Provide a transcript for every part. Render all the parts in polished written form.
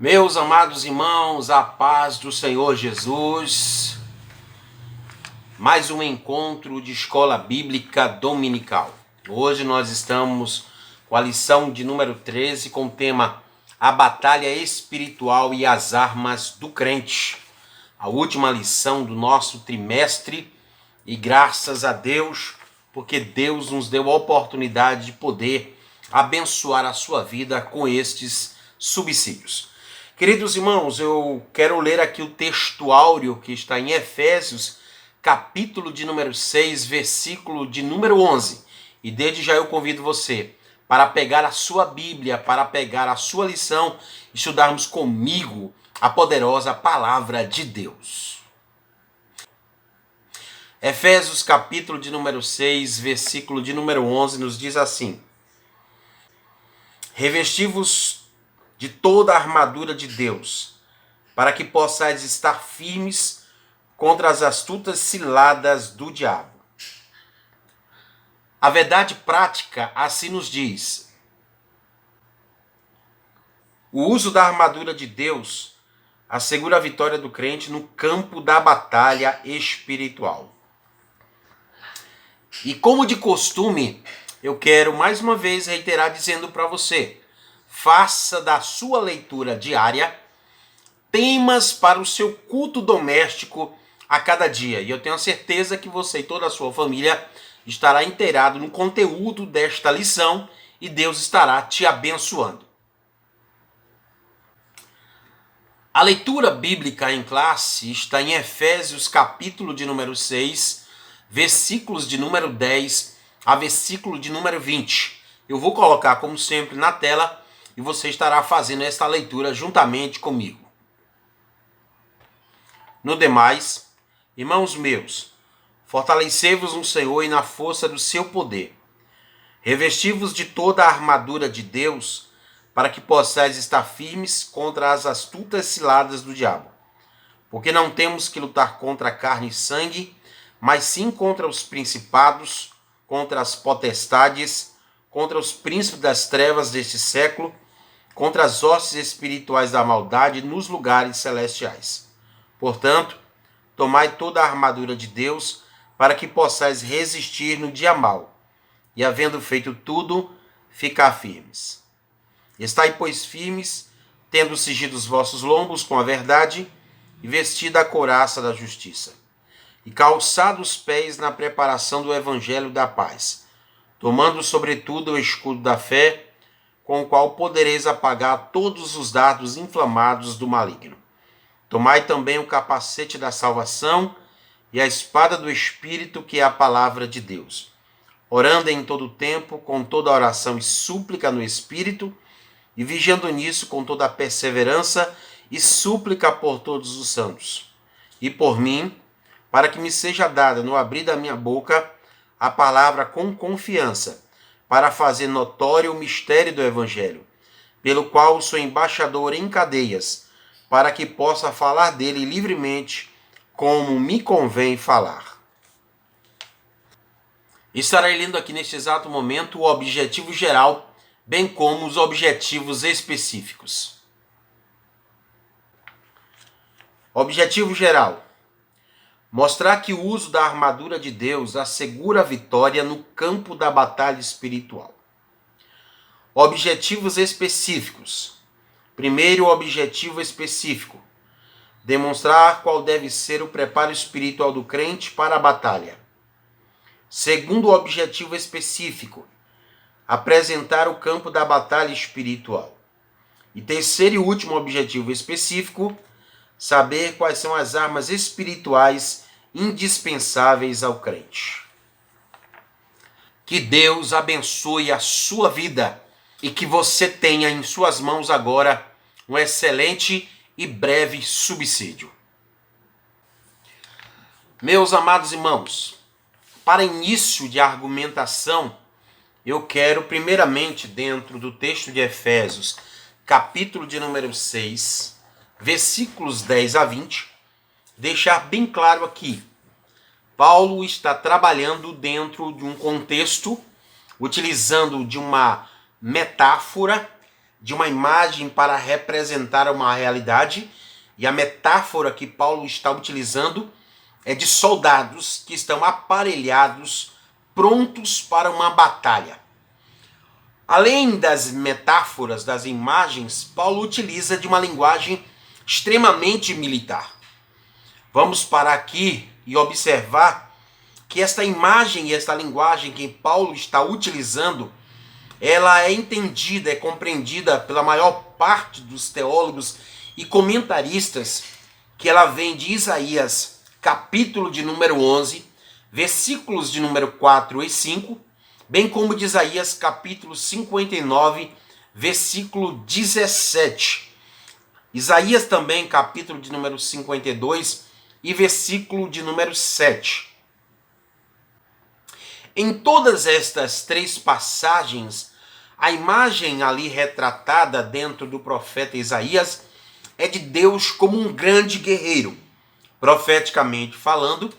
Meus amados irmãos, a paz do Senhor Jesus, mais um encontro de escola bíblica dominical. Hoje nós estamos com a lição de número 13 com o tema A Batalha Espiritual e as Armas do Crente. A última lição do nosso trimestre e graças a Deus, porque Deus nos deu a oportunidade de poder abençoar a sua vida com estes subsídios. Queridos irmãos, eu quero ler aqui o texto áureo que está em Efésios, capítulo de número 6, versículo de número 11. E desde já eu convido você para pegar a sua Bíblia, para pegar a sua lição e estudarmos comigo a poderosa palavra de Deus. Efésios, capítulo de número 6, versículo de número 11, nos diz assim: Revesti-vos de toda a armadura de Deus, para que possais estar firmes contra as astutas ciladas do diabo. A verdade prática assim nos diz: o uso da armadura de Deus assegura a vitória do crente no campo da batalha espiritual. E como de costume, eu quero mais uma vez reiterar dizendo para você: faça da sua leitura diária temas para o seu culto doméstico a cada dia. E eu tenho certeza que você e toda a sua família estará inteirado no conteúdo desta lição e Deus estará te abençoando. A leitura bíblica em classe está em Efésios, capítulo de número 6, versículos de número 10 a versículo de número 20. Eu vou colocar, como sempre, na tela e você estará fazendo esta leitura juntamente comigo. No demais, irmãos meus, fortalecei-vos no Senhor e na força do seu poder. Revesti-vos de toda a armadura de Deus, para que possais estar firmes contra as astutas ciladas do diabo. Porque não temos que lutar contra carne e sangue, mas sim contra os principados, contra as potestades, contra os príncipes das trevas deste século, contra as hostes espirituais da maldade nos lugares celestiais. Portanto, tomai toda a armadura de Deus, para que possais resistir no dia mau, e havendo feito tudo, ficar firmes. Estai, pois, firmes, tendo cingido os vossos lombos com a verdade, e vestida a couraça da justiça, e calçado os pés na preparação do evangelho da paz, tomando sobretudo o escudo da fé, com o qual podereis apagar todos os dardos inflamados do maligno. Tomai também o capacete da salvação e a espada do Espírito, que é a palavra de Deus, orando em todo o tempo, com toda oração e súplica no Espírito, e vigiando nisso com toda a perseverança e súplica por todos os santos. E por mim, para que me seja dada no abrir da minha boca a palavra com confiança, para fazer notório o mistério do Evangelho, pelo qual sou embaixador em cadeias, para que possa falar dele livremente, como me convém falar. Estarei lendo aqui neste exato momento o objetivo geral, bem como os objetivos específicos. Objetivo geral: mostrar que o uso da armadura de Deus assegura a vitória no campo da batalha espiritual. Objetivos específicos. Primeiro objetivo específico: demonstrar qual deve ser o preparo espiritual do crente para a batalha. Segundo objetivo específico: apresentar o campo da batalha espiritual. E terceiro e último objetivo específico: saber quais são as armas espirituais indispensáveis ao crente. Que Deus abençoe a sua vida e que você tenha em suas mãos agora um excelente e breve subsídio. Meus amados irmãos, para início de argumentação, eu quero primeiramente, dentro do texto de Efésios, capítulo de número 6, versículos 10 a 20, deixar bem claro aqui: Paulo está trabalhando dentro de um contexto, utilizando de uma metáfora de uma imagem para representar uma realidade, e a metáfora que Paulo está utilizando é de soldados que estão aparelhados, prontos para uma batalha. Além das metáforas, das imagens, Paulo utiliza de uma linguagem extremamente militar. Vamos parar aqui e observar que esta imagem e esta linguagem que Paulo está utilizando, ela é entendida, é compreendida pela maior parte dos teólogos e comentaristas, que ela vem de Isaías, capítulo de número 11, versículos de número 4 e 5, bem como de Isaías, capítulo 59, versículo 17. Isaías também, capítulo de número 52 e versículo de número 7. Em todas estas três passagens, a imagem ali retratada dentro do profeta Isaías é de Deus como um grande guerreiro. Profeticamente falando,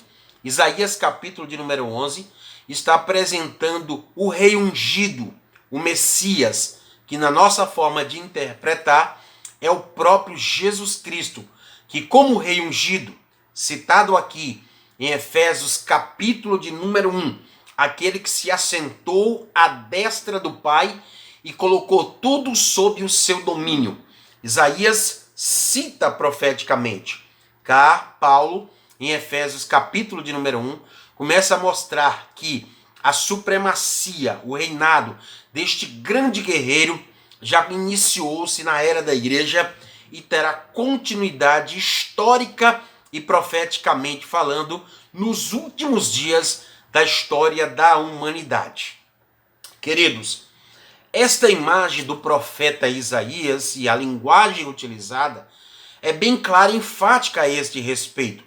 Isaías capítulo de número 11 está apresentando o rei ungido, o Messias, que na nossa forma de interpretar é o próprio Jesus Cristo, que como rei ungido, citado aqui em Efésios capítulo de número 1, aquele que se assentou à destra do Pai e colocou tudo sob o seu domínio. Isaías cita profeticamente. Cá, Paulo, em Efésios capítulo de número 1, começa a mostrar que a supremacia, o reinado deste grande guerreiro já iniciou-se na era da igreja e terá continuidade histórica e profeticamente falando nos últimos dias da história da humanidade. Queridos, esta imagem do profeta Isaías e a linguagem utilizada é bem clara e enfática a este respeito,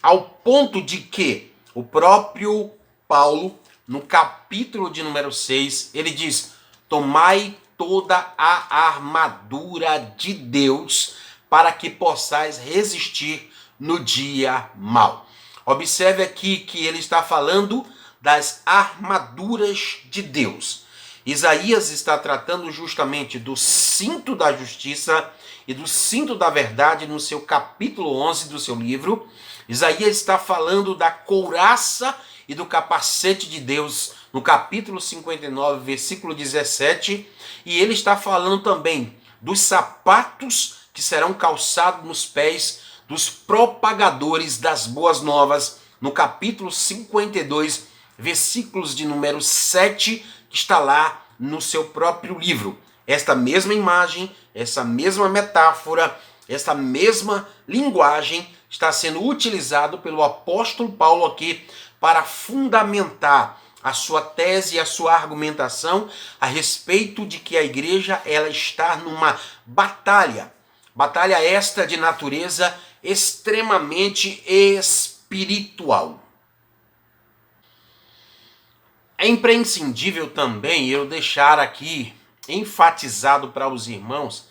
ao ponto de que o próprio Paulo, no capítulo de número 6, ele diz: tomai toda a armadura de Deus para que possais resistir no dia mau. Observe aqui que ele está falando das armaduras de Deus. Isaías está tratando justamente do cinto da justiça e do cinto da verdade no seu capítulo 11 do seu livro. Isaías está falando da couraça e do capacete de Deus no capítulo 59, versículo 17. E ele está falando também dos sapatos que serão calçados nos pés dos propagadores das boas novas, no capítulo 52, versículos de número 7, que está lá no seu próprio livro. Esta mesma imagem, essa mesma metáfora, essa mesma linguagem está sendo utilizado pelo apóstolo Paulo aqui para fundamentar a sua tese e a sua argumentação a respeito de que a igreja ela está numa batalha. Batalha esta de natureza extremamente espiritual. É imprescindível também eu deixar aqui enfatizado para os irmãos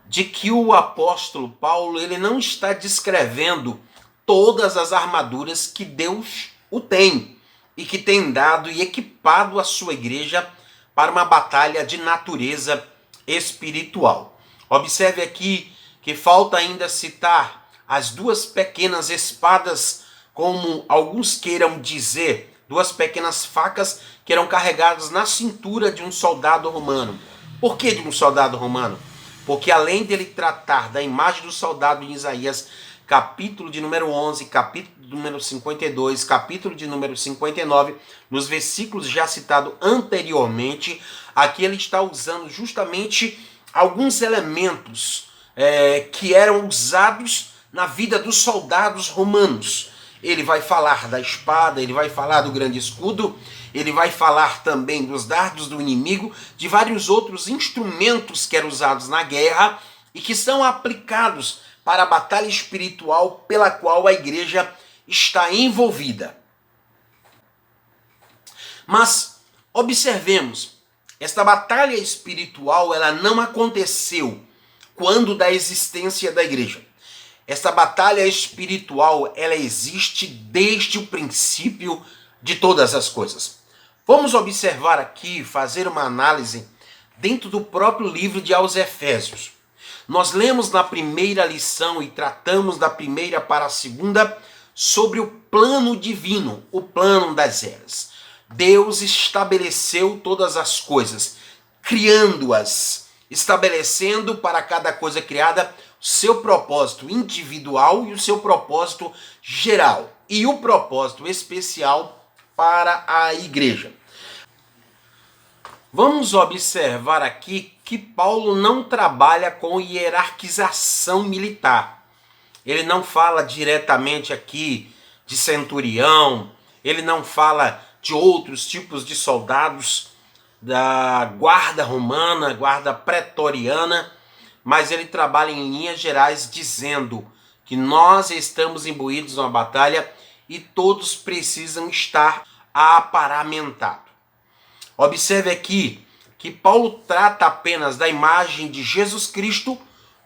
de que o apóstolo Paulo ele não está descrevendo todas as armaduras que Deus o tem e que tem dado e equipado a sua igreja para uma batalha de natureza espiritual. Observe aqui que falta ainda citar as duas pequenas espadas, como alguns queiram dizer, duas pequenas facas que eram carregadas na cintura de um soldado romano. Por que de um soldado romano? Porque além dele tratar da imagem do soldado em Isaías, capítulo de número 11, capítulo de número 52, capítulo de número 59, nos versículos já citados anteriormente, aqui ele está usando justamente alguns elementos que eram usados na vida dos soldados romanos. Ele vai falar da espada, ele vai falar do grande escudo, ele vai falar também dos dardos do inimigo, de vários outros instrumentos que eram usados na guerra e que são aplicados para a batalha espiritual pela qual a igreja está envolvida. Mas observemos, esta batalha espiritual ela não aconteceu quando da existência da igreja. Esta batalha espiritual ela existe desde o princípio de todas as coisas. Vamos observar aqui, fazer uma análise dentro do próprio livro de aos Efésios. Nós lemos na primeira lição e tratamos da primeira para a segunda sobre o plano divino, o plano das eras. Deus estabeleceu todas as coisas, criando-as, estabelecendo para cada coisa criada o seu propósito individual e o seu propósito geral, e o propósito especial para a igreja. Vamos observar aqui que Paulo não trabalha com hierarquização militar. Ele não fala diretamente aqui de centurião, ele não fala de outros tipos de soldados da guarda romana, guarda pretoriana, mas ele trabalha em linhas gerais dizendo que nós estamos imbuídos numa batalha e todos precisam estar aparamentados. Observe aqui que Paulo trata apenas da imagem de Jesus Cristo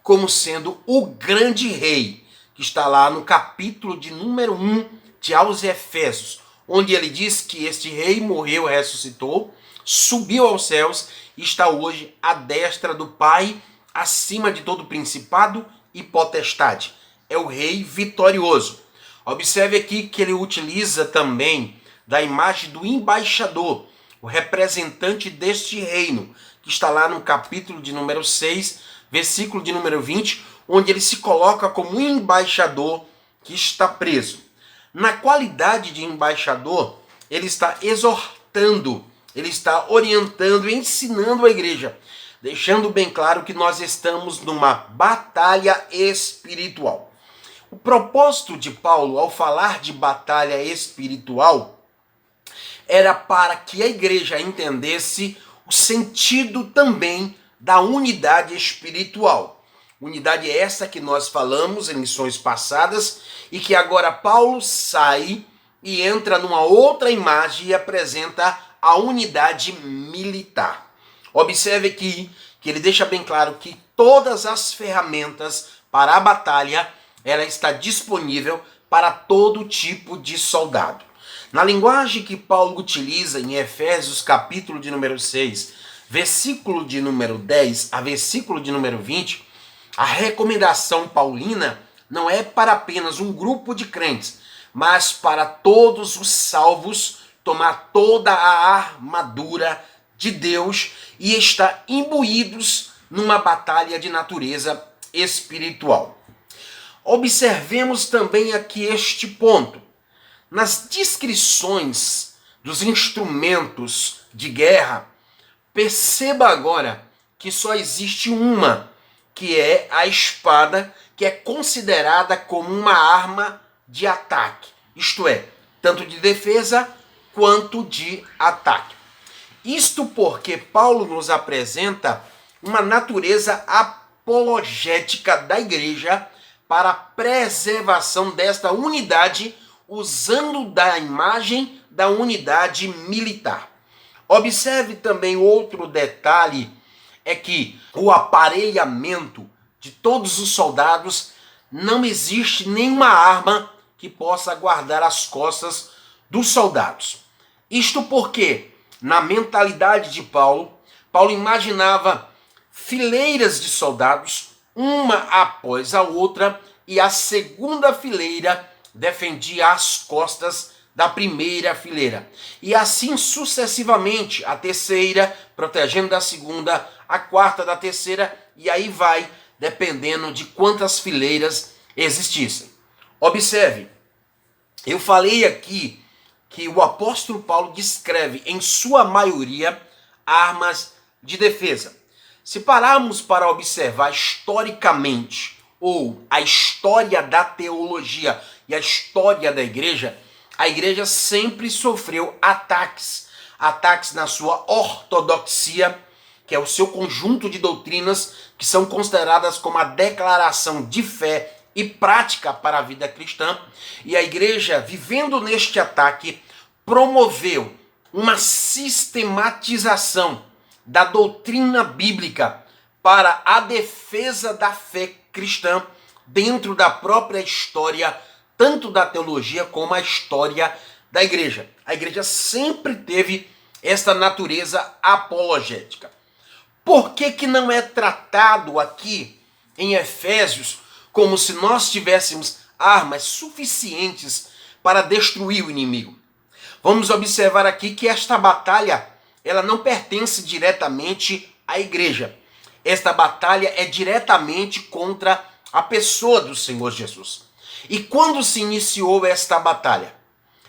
como sendo o grande rei, que está lá no capítulo de número 1 de aos Efésios, onde ele diz que este rei morreu, ressuscitou, subiu aos céus e está hoje à destra do Pai, acima de todo principado e potestade. É o rei vitorioso. Observe aqui que ele utiliza também da imagem do embaixador, o representante deste reino, que está lá no capítulo de número 6, versículo de número 20, onde ele se coloca como embaixador que está preso. Na qualidade de embaixador, ele está exortando, ele está orientando e ensinando a igreja, deixando bem claro que nós estamos numa batalha espiritual. O propósito de Paulo, ao falar de batalha espiritual, era para que a igreja entendesse o sentido também da unidade espiritual. Unidade essa que nós falamos em lições passadas e que agora Paulo sai e entra numa outra imagem e apresenta a unidade militar. Observe aqui que ele deixa bem claro que todas as ferramentas para a batalha ela está disponível para todo tipo de soldado. Na linguagem que Paulo utiliza em Efésios capítulo de número 6, versículo de número 10 a versículo de número 20, a recomendação paulina não é para apenas um grupo de crentes, mas para todos os salvos tomar toda a armadura de Deus e estar imbuídos numa batalha de natureza espiritual. Observemos também aqui este ponto. Nas descrições dos instrumentos de guerra, perceba agora que só existe uma, que é a espada, que é considerada como uma arma de ataque, isto é, tanto de defesa quanto de ataque. Isto porque Paulo nos apresenta uma natureza apologética da igreja para a preservação desta unidade, usando da imagem da unidade militar. Observe também outro detalhe, é que o aparelhamento de todos os soldados não existe nenhuma arma que possa guardar as costas dos soldados. Isto porque, na mentalidade de Paulo, Paulo imaginava fileiras de soldados, uma após a outra, e a segunda fileira defendia as costas da primeira fileira. E assim sucessivamente, a terceira protegendo da segunda, a quarta da terceira, e aí vai, dependendo de quantas fileiras existissem. Observe, eu falei aqui que o apóstolo Paulo descreve, em sua maioria, armas de defesa. Se pararmos para observar historicamente, ou a história da teologia e a história da igreja, a igreja sempre sofreu ataques. Ataques na sua ortodoxia, que é o seu conjunto de doutrinas que são consideradas como a declaração de fé e prática para a vida cristã. E a igreja, vivendo neste ataque, promoveu uma sistematização da doutrina bíblica para a defesa da fé cristã dentro da própria história, tanto da teologia como a história da igreja. A igreja sempre teve esta natureza apologética. Por que que não é tratado aqui em Efésios como se nós tivéssemos armas suficientes para destruir o inimigo? Vamos observar aqui que esta batalha, ela não pertence diretamente à igreja. Esta batalha é diretamente contra a pessoa do Senhor Jesus. E quando se iniciou esta batalha?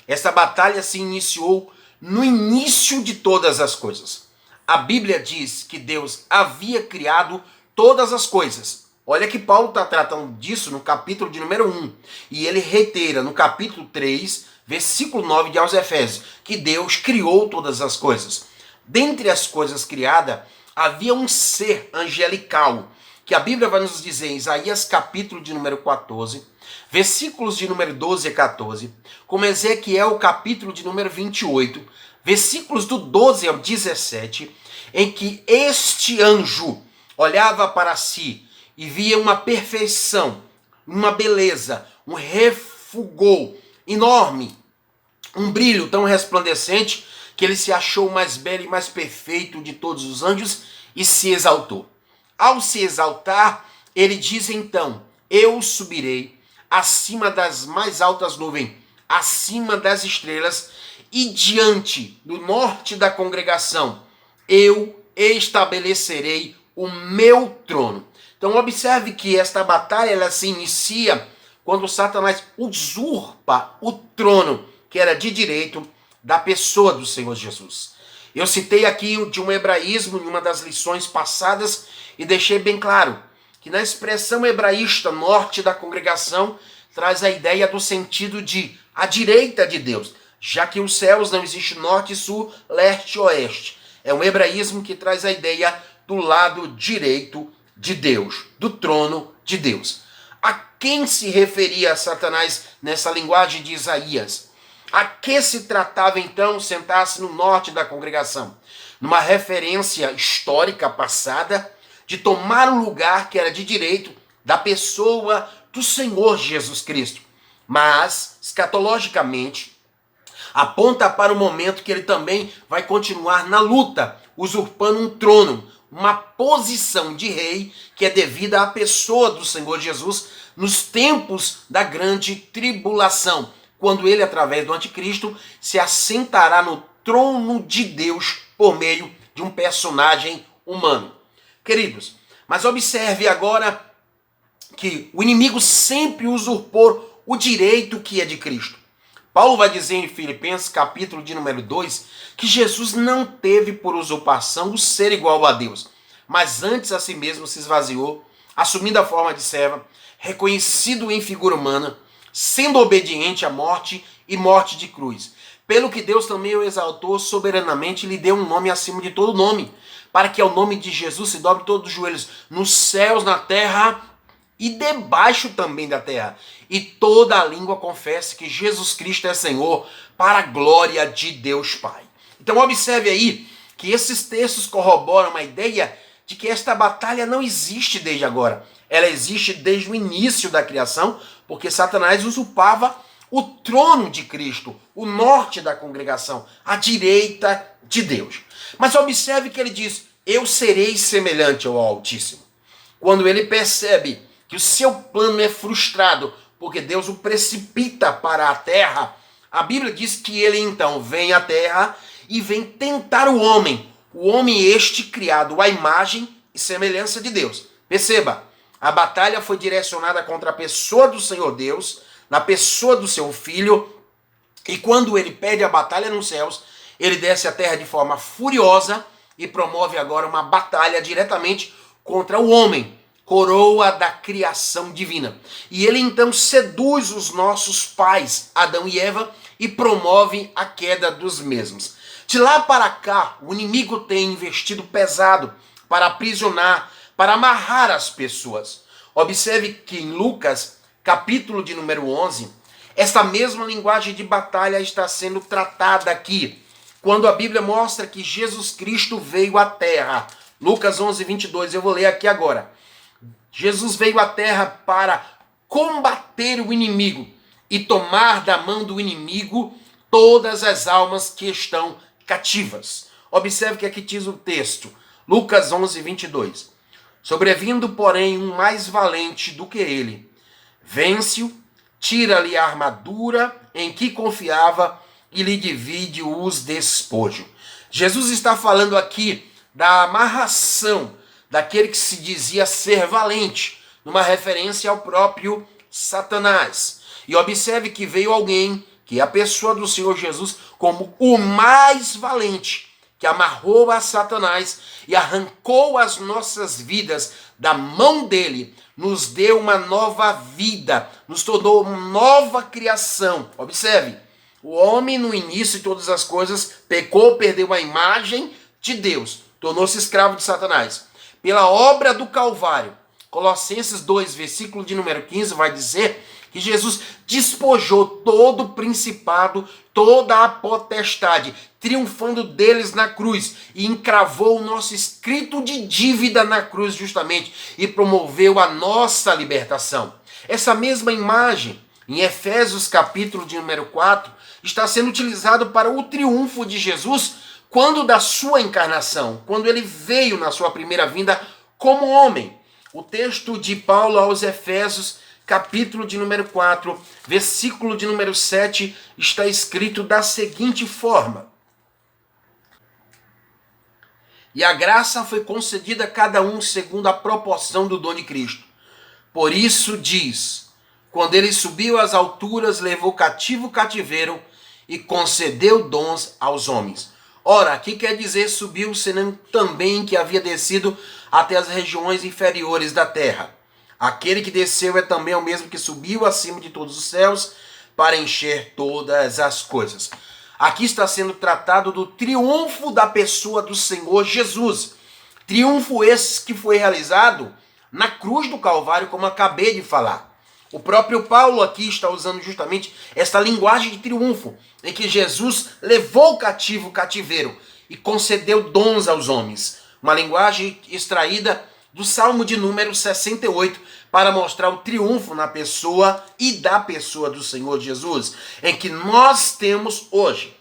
Esta batalha se iniciou no início de todas as coisas. A Bíblia diz que Deus havia criado todas as coisas. Olha que Paulo está tratando disso no capítulo de número 1. E ele reitera no capítulo 3, versículo 9 de aos Efésios, que Deus criou todas as coisas. Dentre as coisas criadas, havia um ser angelical, que a Bíblia vai nos dizer em Isaías capítulo de número 14, versículos de número 12 a 14, como Ezequiel capítulo de número 28, versículos do 12 ao 17, em que este anjo olhava para si e via uma perfeição, uma beleza, um refulgor enorme, um brilho tão resplandecente que ele se achou o mais belo e mais perfeito de todos os anjos e se exaltou. Ao se exaltar, ele diz então: eu subirei acima das mais altas nuvens, acima das estrelas, e diante do norte da congregação eu estabelecerei o meu trono. Então observe que esta batalha ela se inicia quando Satanás usurpa o trono que era de direito da pessoa do Senhor Jesus. Eu citei aqui de um hebraísmo em uma das lições passadas e deixei bem claro que na expressão hebraísta norte da congregação traz a ideia do sentido de à direita de Deus, já que os céus não existe norte, sul, leste e oeste. É um hebraísmo que traz a ideia do lado direito de Deus, do trono de Deus. A quem se referia Satanás nessa linguagem de Isaías? A que se tratava então sentar-se no norte da congregação? Numa referência histórica passada de tomar o lugar que era de direito da pessoa do Senhor Jesus Cristo. Mas, escatologicamente, aponta para o momento que ele também vai continuar na luta, usurpando um trono, uma posição de rei que é devida à pessoa do Senhor Jesus nos tempos da grande tribulação, quando ele, através do anticristo, se assentará no trono de Deus por meio de um personagem humano. Queridos, mas observe agora que o inimigo sempre usurpou o direito que é de Cristo. Paulo vai dizer em Filipenses, capítulo de número 2, que Jesus não teve por usurpação o ser igual a Deus, mas antes a si mesmo se esvaziou, assumindo a forma de servo, reconhecido em figura humana, sendo obediente à morte e morte de cruz. Pelo que Deus também o exaltou soberanamente e lhe deu um nome acima de todo nome, para que ao nome de Jesus se dobre todos os joelhos, nos céus, na terra e debaixo também da terra, e toda a língua confesse que Jesus Cristo é Senhor, para a glória de Deus Pai. Então observe aí que esses textos corroboram a ideia de que esta batalha não existe desde agora. Ela existe desde o início da criação, porque Satanás usurpava o trono de Cristo, o norte da congregação, a direita de Deus. Mas observe que ele diz: eu serei semelhante ao Altíssimo. Quando ele percebe que o seu plano é frustrado, porque Deus o precipita para a terra, a Bíblia diz que ele então vem à terra e vem tentar o homem este criado à imagem e semelhança de Deus. Perceba, a batalha foi direcionada contra a pessoa do Senhor Deus, na pessoa do seu Filho, e quando ele perde a batalha nos céus, ele desce à terra de forma furiosa e promove agora uma batalha diretamente contra o homem, coroa da criação divina. E ele então seduz os nossos pais, Adão e Eva, e promove a queda dos mesmos. De lá para cá, o inimigo tem investido pesado para aprisionar, para amarrar as pessoas. Observe que em Lucas, capítulo de número 11, esta mesma linguagem de batalha está sendo tratada aqui, quando a Bíblia mostra que Jesus Cristo veio à terra. Lucas 11, 22, eu vou ler aqui agora. Jesus veio à terra para combater o inimigo e tomar da mão do inimigo todas as almas que estão cativas. Observe que aqui diz o texto: Lucas 11, 22. Sobrevindo, porém, um mais valente do que ele, vence-o, tira-lhe a armadura em que confiava e lhe divide os despojos. Jesus está falando aqui da amarração daquele que se dizia ser valente, numa referência ao próprio Satanás. E observe que veio alguém, que é a pessoa do Senhor Jesus, como o mais valente, que amarrou a Satanás e arrancou as nossas vidas da mão dele, nos deu uma nova vida, nos tornou uma nova criação. Observe, o homem no início de todas as coisas pecou, perdeu a imagem de Deus, tornou-se escravo de Satanás. Pela obra do Calvário, Colossenses 2, versículo de número 15, vai dizer que Jesus despojou todo o principado, toda a potestade, triunfando deles na cruz, e encravou o nosso escrito de dívida na cruz justamente, e promoveu a nossa libertação. Essa mesma imagem, em Efésios capítulo de número 4, está sendo utilizado para o triunfo de Jesus quando da sua encarnação, quando ele veio na sua primeira vinda como homem. O texto de Paulo aos Efésios, capítulo de número 4, versículo de número 7, está escrito da seguinte forma: e a graça foi concedida a cada um segundo a proporção do dom de Cristo. Por isso diz, quando ele subiu às alturas, levou cativo o cativeiro e concedeu dons aos homens. Ora, aqui quer dizer subiu, senão também que havia descido até as regiões inferiores da terra. Aquele que desceu é também o mesmo que subiu acima de todos os céus para encher todas as coisas. Aqui está sendo tratado do triunfo da pessoa do Senhor Jesus. Triunfo esse que foi realizado na cruz do Calvário, como acabei de falar. O próprio Paulo aqui está usando justamente esta linguagem de triunfo, em que Jesus levou cativo o cativeiro e concedeu dons aos homens. Uma linguagem extraída do Salmo de número 68, para mostrar o triunfo na pessoa e da pessoa do Senhor Jesus, em que nós temos hoje.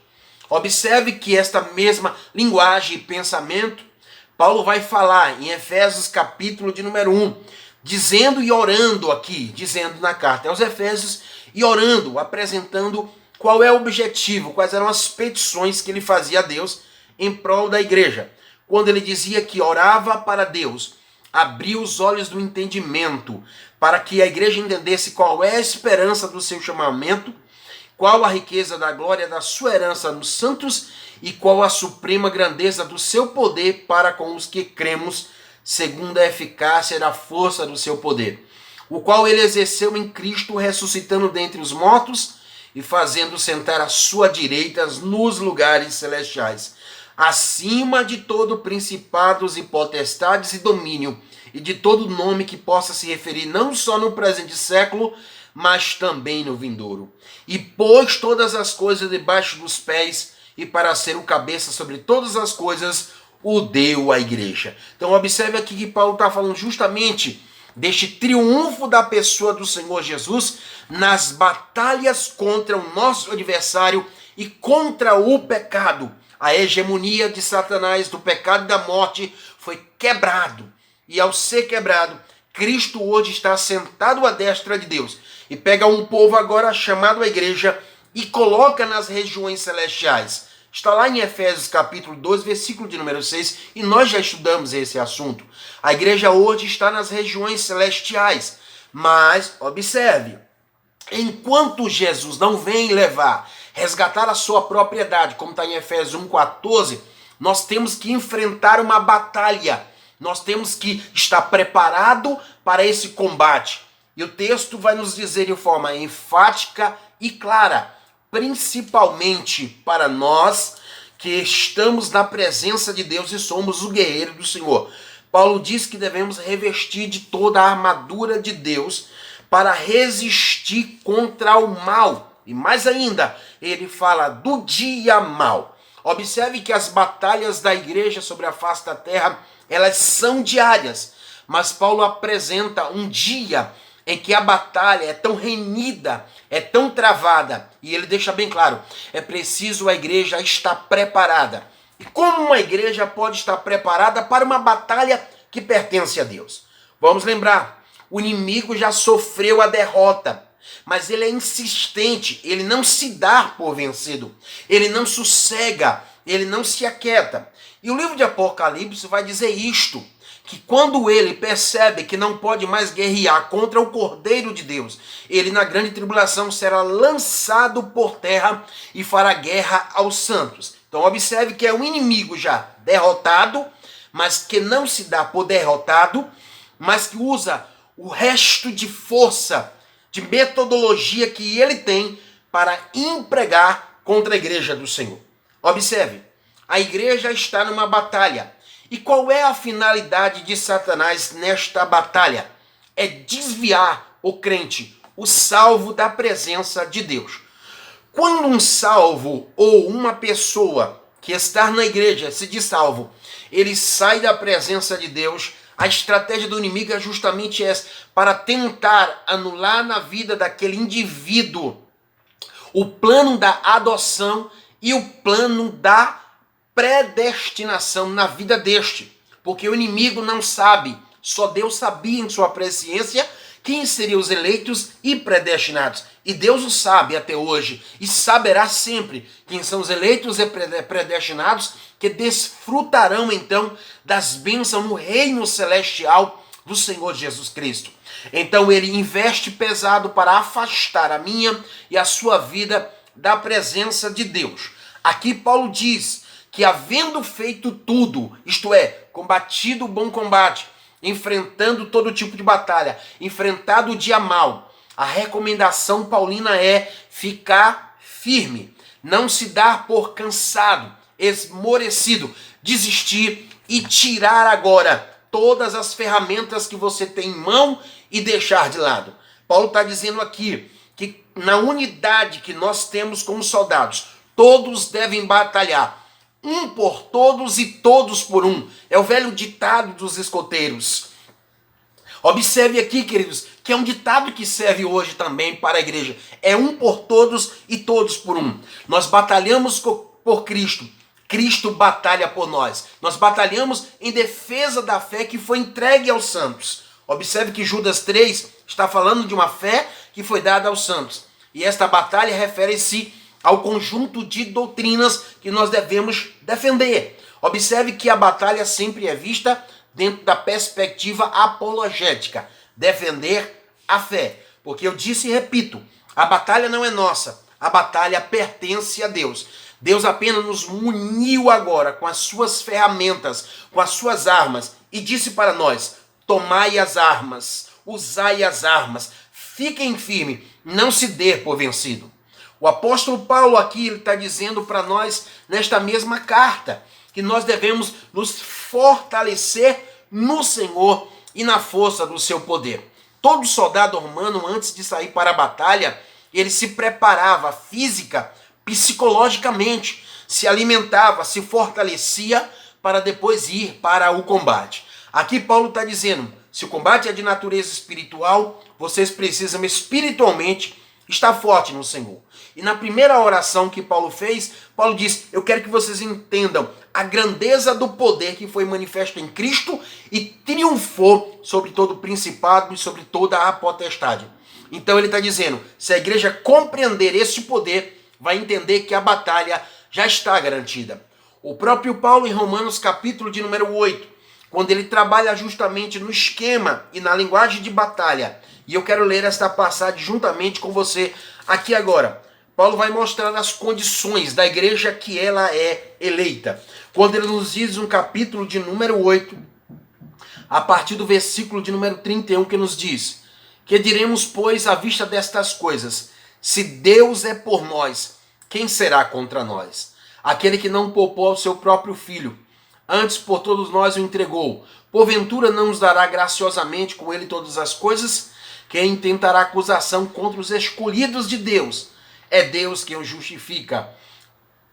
Observe que esta mesma linguagem e pensamento, Paulo vai falar em Efésios capítulo de número 1, dizendo e orando aqui, dizendo na carta aos Efésios, e orando, apresentando qual é o objetivo, quais eram as petições que ele fazia a Deus em prol da igreja. Quando ele dizia que orava para Deus abrir os olhos do entendimento, para que a igreja entendesse qual é a esperança do seu chamamento, qual a riqueza da glória da sua herança nos santos e qual a suprema grandeza do seu poder para com os que cremos, segundo a eficácia da força do seu poder, o qual ele exerceu em Cristo, ressuscitando dentre os mortos e fazendo sentar à sua direita nos lugares celestiais, acima de todo principados e potestades e domínio, e de todo nome que possa se referir não só no presente século, mas também no vindouro. E pôs todas as coisas debaixo dos pés, e para ser o cabeça sobre todas as coisas, o deu à igreja. Então observe aqui que Paulo está falando justamente deste triunfo da pessoa do Senhor Jesus nas batalhas contra o nosso adversário e contra o pecado. A hegemonia de Satanás, do pecado e da morte foi quebrado. E ao ser quebrado, Cristo hoje está sentado à destra de Deus. E pega um povo agora chamado a igreja e coloca nas regiões celestiais. Está lá em Efésios capítulo 2, versículo de número 6, e nós já estudamos esse assunto. A igreja hoje está nas regiões celestiais. Mas, observe, enquanto Jesus não vem levar, resgatar a sua propriedade, como está em Efésios 1,14, nós temos que enfrentar uma batalha. Nós temos que estar preparado para esse combate. E o texto vai nos dizer de forma enfática e clara, principalmente para nós que estamos na presença de Deus e somos o guerreiro do Senhor. Paulo diz que devemos revestir de toda a armadura de Deus para resistir contra o mal. E mais ainda, ele fala do dia mal. Observe que as batalhas da igreja sobre a face da terra, elas são diárias. Mas Paulo apresenta um dia em que a batalha é tão renhida, é tão travada. E ele deixa bem claro, é preciso a igreja estar preparada. E como uma igreja pode estar preparada para uma batalha que pertence a Deus? Vamos lembrar, o inimigo já sofreu a derrota, mas ele é insistente, ele não se dá por vencido, ele não sossega, ele não se aquieta. E o livro de Apocalipse vai dizer isto, que quando ele percebe que não pode mais guerrear contra o Cordeiro de Deus, ele na grande tribulação será lançado por terra e fará guerra aos santos. Então observe que é um inimigo já derrotado, mas que não se dá por derrotado, mas que usa o resto de força, de metodologia que ele tem para empregar contra a igreja do Senhor. Observe, a igreja está numa batalha. E qual é a finalidade de Satanás nesta batalha? É desviar o crente, o salvo, da presença de Deus. Quando um salvo ou uma pessoa que está na igreja se diz salvo, ele sai da presença de Deus, a estratégia do inimigo é justamente essa, para tentar anular na vida daquele indivíduo o plano da adoção e o plano da predestinação na vida deste. Porque o inimigo não sabe, só Deus sabia em sua presciência quem seriam os eleitos e predestinados. E Deus o sabe até hoje e saberá sempre quem são os eleitos e predestinados que desfrutarão então das bênçãos no reino celestial do Senhor Jesus Cristo. Então ele investe pesado para afastar a minha e a sua vida da presença de Deus. Aqui Paulo diz que havendo feito tudo, isto é, combatido o bom combate, enfrentando todo tipo de batalha, enfrentado o dia mal, a recomendação paulina é ficar firme, não se dar por cansado, esmorecido, desistir e tirar agora todas as ferramentas que você tem em mão e deixar de lado. Paulo está dizendo aqui que na unidade que nós temos como soldados, todos devem batalhar, um por todos e todos por um. É o velho ditado dos escoteiros. Observe aqui, queridos, que é um ditado que serve hoje também para a igreja. É um por todos e todos por um. Nós batalhamos por Cristo. Cristo batalha por nós. Nós batalhamos em defesa da fé que foi entregue aos santos. Observe que Judas 3 está falando de uma fé que foi dada aos santos. E esta batalha refere-se ao conjunto de doutrinas que nós devemos defender. Observe que a batalha sempre é vista dentro da perspectiva apologética. Defender a fé. Porque eu disse e repito, a batalha não é nossa. A batalha pertence a Deus. Deus apenas nos muniu agora com as suas ferramentas, com as suas armas. E disse para nós, tomai as armas, usai as armas, fiquem firmes, não se dê por vencido. O apóstolo Paulo aqui está dizendo para nós, nesta mesma carta, que nós devemos nos fortalecer no Senhor e na força do seu poder. Todo soldado romano, antes de sair para a batalha, ele se preparava física, psicologicamente, se alimentava, se fortalecia para depois ir para o combate. Aqui Paulo está dizendo, se o combate é de natureza espiritual, vocês precisam espiritualmente estar forte no Senhor. E na primeira oração que Paulo fez, Paulo diz, eu quero que vocês entendam a grandeza do poder que foi manifesto em Cristo e triunfou sobre todo o principado e sobre toda a potestade. Então ele está dizendo, se a igreja compreender esse poder, vai entender que a batalha já está garantida. O próprio Paulo em Romanos capítulo de número 8, quando ele trabalha justamente no esquema e na linguagem de batalha, e eu quero ler esta passagem juntamente com você aqui agora. Paulo vai mostrar as condições da igreja que ela é eleita. Quando ele nos diz no capítulo de número 8, a partir do versículo de número 31, que nos diz, que diremos, pois, à vista destas coisas, se Deus é por nós, quem será contra nós? Aquele que não poupou ao seu próprio filho, antes por todos nós o entregou, porventura não nos dará graciosamente com ele todas as coisas? Quem intentará acusação contra os escolhidos de Deus? É Deus quem os justifica.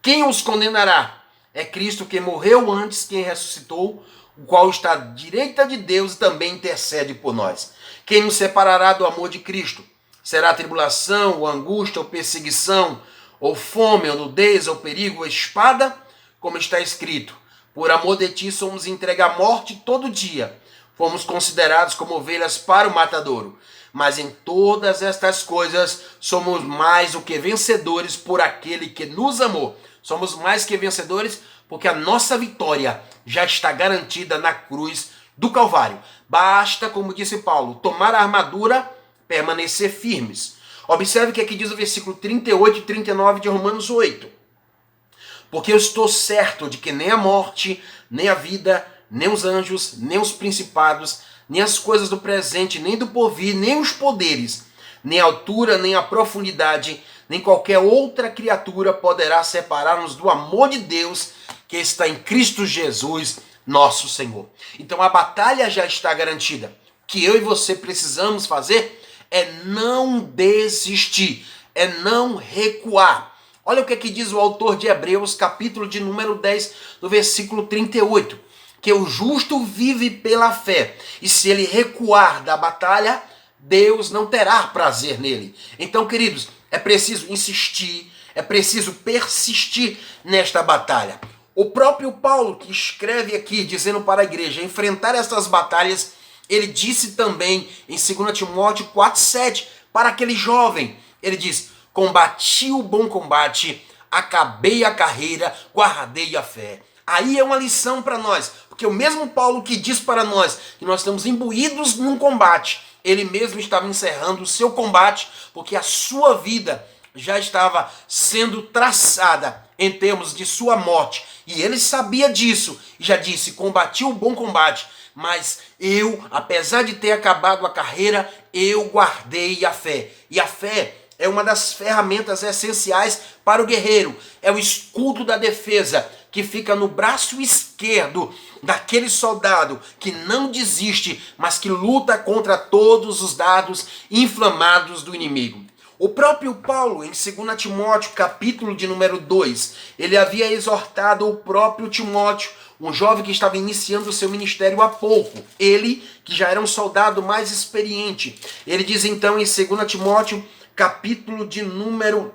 Quem os condenará? É Cristo que morreu antes, quem ressuscitou, o qual está à direita de Deus e também intercede por nós. Quem nos separará do amor de Cristo? Será tribulação, ou angústia, ou perseguição, ou fome, ou nudez, ou perigo, ou espada? como está escrito: por amor de ti somos entregues à morte todo dia. Fomos considerados como ovelhas para o matadouro. Mas em todas estas coisas somos mais do que vencedores por aquele que nos amou. Somos mais que vencedores porque a nossa vitória já está garantida na cruz do Calvário. Basta, como disse Paulo, tomar a armadura, permanecer firmes. Observe que aqui diz o versículo 38 e 39 de Romanos 8. Porque eu estou certo de que nem a morte, nem a vida, nem os anjos, nem os principados, nem as coisas do presente, nem do porvir, nem os poderes, nem a altura, nem a profundidade, nem qualquer outra criatura poderá separar-nos do amor de Deus que está em Cristo Jesus, nosso Senhor. Então a batalha já está garantida. O que eu e você precisamos fazer é não desistir, é não recuar. Olha o que diz o autor de Hebreus, capítulo de número 10, do versículo 38. Que o justo vive pela fé, e se ele recuar da batalha, Deus não terá prazer nele. Então, queridos, é preciso insistir, é preciso persistir nesta batalha. O próprio Paulo, que escreve aqui, dizendo para a igreja enfrentar essas batalhas, ele disse também em 2 Timóteo 4,7, para aquele jovem, ele diz: combati o bom combate, acabei a carreira, guardei a fé. Aí é uma lição para nós, porque o mesmo Paulo que diz para nós que nós estamos imbuídos num combate, ele mesmo estava encerrando o seu combate, porque a sua vida já estava sendo traçada em termos de sua morte. E ele sabia disso e já disse: combati o bom combate, mas eu, apesar de ter acabado a carreira, eu guardei a fé. E a fé é uma das ferramentas essenciais para o guerreiro, é o escudo da defesa que fica no braço esquerdo daquele soldado que não desiste, mas que luta contra todos os dardos inflamados do inimigo. O próprio Paulo, em 2 Timóteo, capítulo de número 2, ele havia exortado o próprio Timóteo, um jovem que estava iniciando o seu ministério há pouco. Ele, que já era um soldado mais experiente. Ele diz então em 2 Timóteo, capítulo de número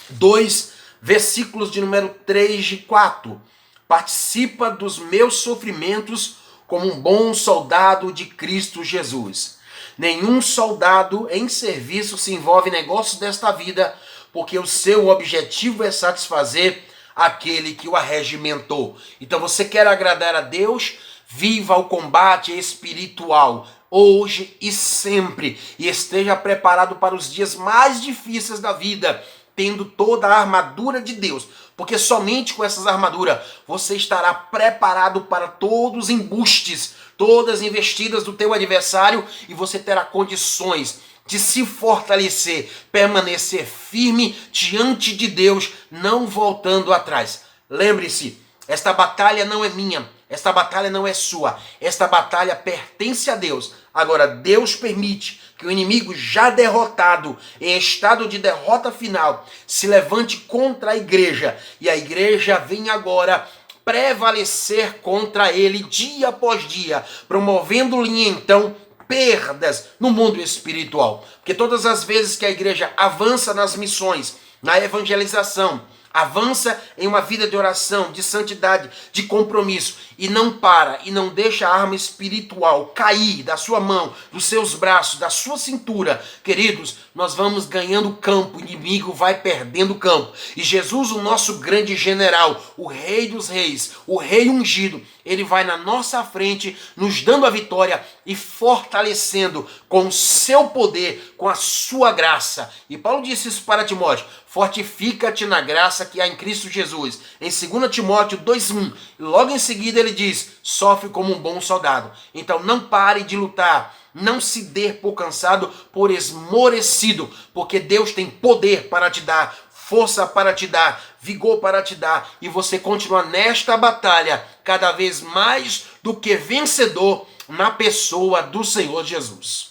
2, versículos de número 3 e 4. Participa dos meus sofrimentos como um bom soldado de Cristo Jesus. Nenhum soldado em serviço se envolve em negócios desta vida, porque o seu objetivo é satisfazer aquele que o arregimentou. Então você quer agradar a Deus? Viva o combate espiritual, hoje e sempre, e esteja preparado para os dias mais difíceis da vida, tendo toda a armadura de Deus, porque somente com essas armaduras você estará preparado para todos os embustes, todas as investidas do teu adversário, e você terá condições de se fortalecer, permanecer firme diante de Deus, não voltando atrás. Lembre-se, esta batalha não é minha, esta batalha não é sua, esta batalha pertence a Deus. Agora, Deus permite que o inimigo já derrotado, em estado de derrota final, se levante contra a igreja, e a igreja vem agora prevalecer contra ele dia após dia, promovendo-lhe então perdas no mundo espiritual. Porque todas as vezes que a igreja avança nas missões, na evangelização, avança em uma vida de oração, de santidade, de compromisso, e não para, e não deixa a arma espiritual cair da sua mão, dos seus braços, da sua cintura, queridos, nós vamos ganhando campo, o inimigo vai perdendo campo. E Jesus, o nosso grande general, o rei dos reis, o rei ungido, ele vai na nossa frente, nos dando a vitória e fortalecendo com o seu poder, com a sua graça. E Paulo disse isso para Timóteo: fortifica-te na graça que há em Cristo Jesus. Em 2 Timóteo 2,1, logo em seguida ele diz: sofre como um bom soldado. Então não pare de lutar, não se dê por cansado, por esmorecido, porque Deus tem poder para te dar, força para te dar, vigor para te dar, e você continua nesta batalha cada vez mais do que vencedor na pessoa do Senhor Jesus.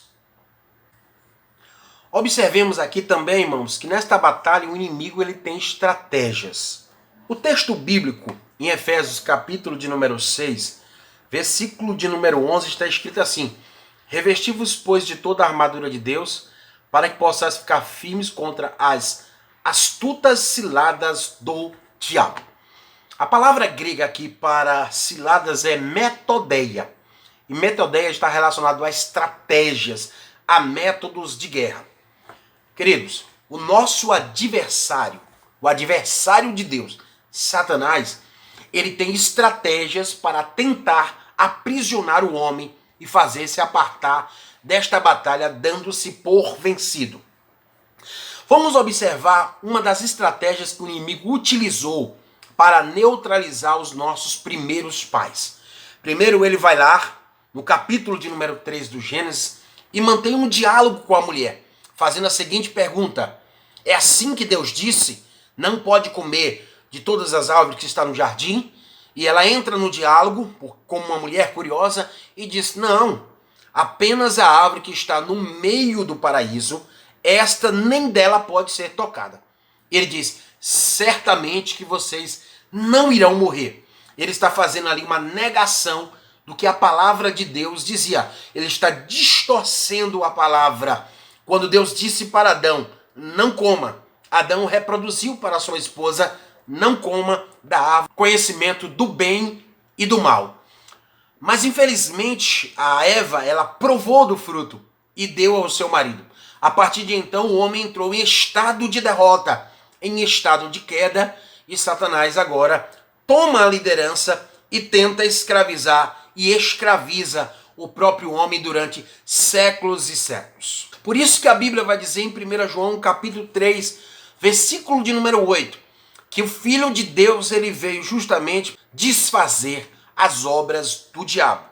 Observemos aqui também, irmãos, que nesta batalha o inimigo ele tem estratégias. O texto bíblico, em Efésios capítulo de número 6, versículo de número 11, está escrito assim: revesti-vos, pois, de toda a armadura de Deus, para que possais ficar firmes contra as astutas ciladas do diabo. A palavra grega aqui para ciladas é metodeia. E metodeia está relacionado a estratégias, a métodos de guerra. Queridos, o nosso adversário, o adversário de Deus, Satanás, ele tem estratégias para tentar aprisionar o homem e fazer-se apartar desta batalha, dando-se por vencido. Vamos observar uma das estratégias que o inimigo utilizou para neutralizar os nossos primeiros pais. Primeiro ele vai lá, no capítulo de número 3 do Gênesis, e mantém um diálogo com a mulher, fazendo a seguinte pergunta: é assim que Deus disse? Não pode comer de todas as árvores que estão no jardim? E ela entra no diálogo, como uma mulher curiosa, e diz: não, apenas a árvore que está no meio do paraíso, esta nem dela pode ser tocada. Ele diz: certamente que vocês não irão morrer. Ele está fazendo ali uma negação do que a palavra de Deus dizia. Ele está distorcendo a palavra. Quando Deus disse para Adão: não coma, Adão reproduziu para sua esposa: não coma da árvore, conhecimento do bem e do mal. Mas infelizmente a Eva, ela provou do fruto e deu ao seu marido. A partir de então o homem entrou em estado de derrota, em estado de queda, e Satanás agora toma a liderança e tenta escravizar e escraviza o próprio homem durante séculos e séculos. Por isso que a Bíblia vai dizer em 1 João capítulo 3, versículo de número 8, que o Filho de Deus ele veio justamente desfazer as obras do diabo.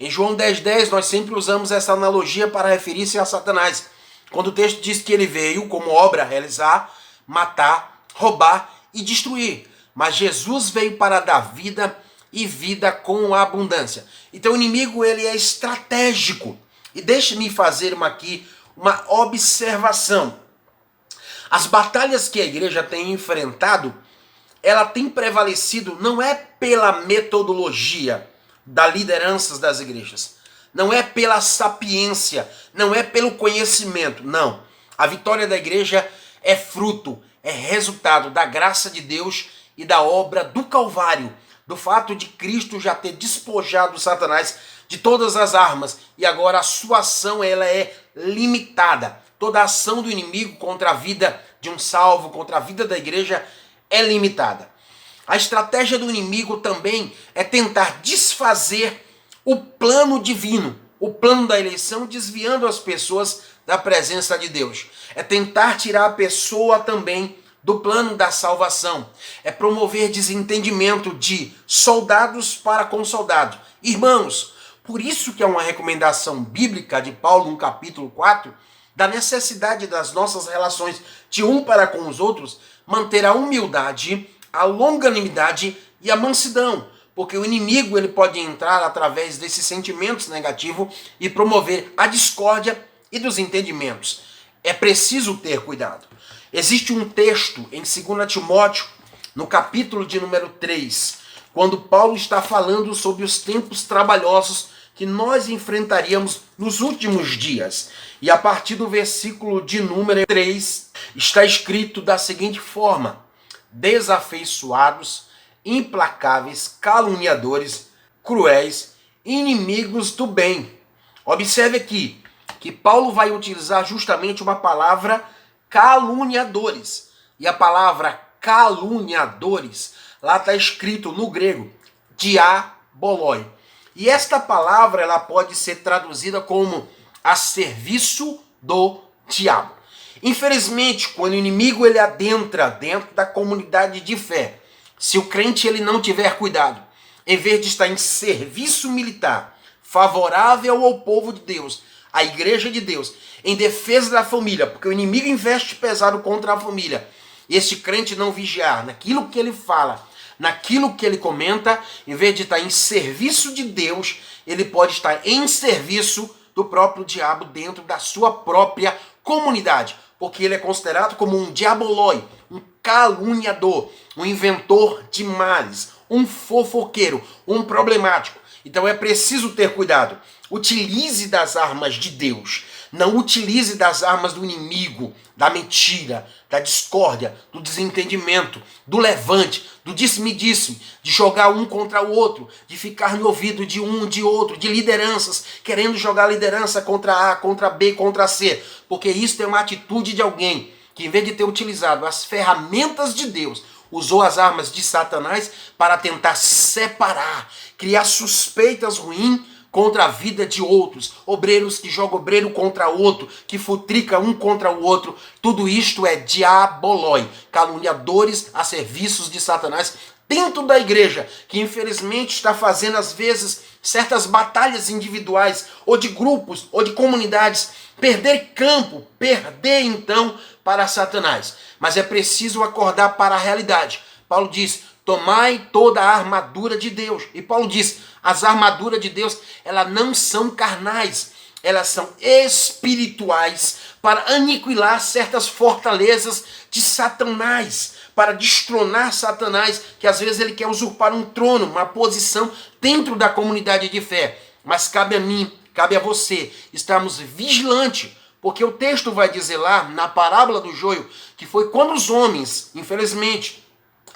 Em João 10,10 nós sempre usamos essa analogia para referir-se a Satanás, quando o texto diz que ele veio como obra realizar, matar, roubar e destruir. Mas Jesus veio para dar vida e vida com abundância. Então o inimigo ele é estratégico. E deixe-me fazer uma observação. As batalhas que a igreja tem enfrentado, ela tem prevalecido não é pela metodologia das lideranças das igrejas, não é pela sapiência, não é pelo conhecimento, não. A vitória da igreja é fruto, é resultado da graça de Deus e da obra do Calvário, do fato de Cristo já ter despojado Satanás de todas as armas e agora a sua ação ela é limitada. Toda a ação do inimigo contra a vida de um salvo, contra a vida da igreja é limitada. A estratégia do inimigo também é tentar desfazer o plano divino, o plano da eleição, desviando as pessoas da presença de Deus. É tentar tirar a pessoa também do plano da salvação. É promover desentendimento de soldados para com soldados. Irmãos, por isso que é uma recomendação bíblica de Paulo no capítulo 4, da necessidade das nossas relações de um para com os outros, manter a humildade, a longanimidade e a mansidão. Porque o inimigo ele pode entrar através desses sentimentos negativos e promover a discórdia e dos entendimentos. É preciso ter cuidado. Existe um texto em 2 Timóteo, no capítulo de número 3, quando Paulo está falando sobre os tempos trabalhosos que nós enfrentaríamos nos últimos dias. E a partir do versículo de número 3, está escrito da seguinte forma: desafeiçoados, implacáveis, caluniadores, cruéis, inimigos do bem. Observe aqui que Paulo vai utilizar justamente uma palavra caluniadores. E a palavra caluniadores, lá está escrito no grego, diaboloi. E esta palavra ela pode ser traduzida como a serviço do diabo. Infelizmente, quando o inimigo ele adentra dentro da comunidade de fé, se o crente ele não tiver cuidado, em vez de estar em serviço militar, favorável ao povo de Deus, à igreja de Deus, em defesa da família, porque o inimigo investe pesado contra a família, e esse crente não vigiar naquilo que ele fala, naquilo que ele comenta, em vez de estar em serviço de Deus, ele pode estar em serviço do próprio diabo dentro da sua própria comunidade, porque ele é considerado como um diaboloi, um caluniador, um inventor de males, um fofoqueiro, um problemático. Então é preciso ter cuidado. Utilize das armas de Deus, não utilize das armas do inimigo, da mentira, da discórdia, do desentendimento, do levante, do disse-me-disse, de jogar um contra o outro, de ficar no ouvido de um, de outro, de lideranças, querendo jogar liderança contra A, contra B, contra C, porque isso é uma atitude de alguém que, em vez de ter utilizado as ferramentas de Deus, usou as armas de Satanás para tentar separar, criar suspeitas ruins contra a vida de outros, obreiros que jogam obreiro contra outro, que futrica um contra o outro. Tudo isto é diabolói, caluniadores a serviços de Satanás dentro da igreja, que infelizmente está fazendo às vezes certas batalhas individuais, ou de grupos, ou de comunidades, perder campo, perder então para Satanás. Mas é preciso acordar para a realidade. Paulo diz: tomai toda a armadura de Deus. E Paulo diz: as armaduras de Deus, elas não são carnais, elas são espirituais, para aniquilar certas fortalezas de Satanás, para destronar Satanás, que às vezes ele quer usurpar um trono, uma posição dentro da comunidade de fé. Mas cabe a mim, cabe a você, estarmos vigilantes, porque o texto vai dizer lá, na parábola do joio, que foi quando os homens, infelizmente,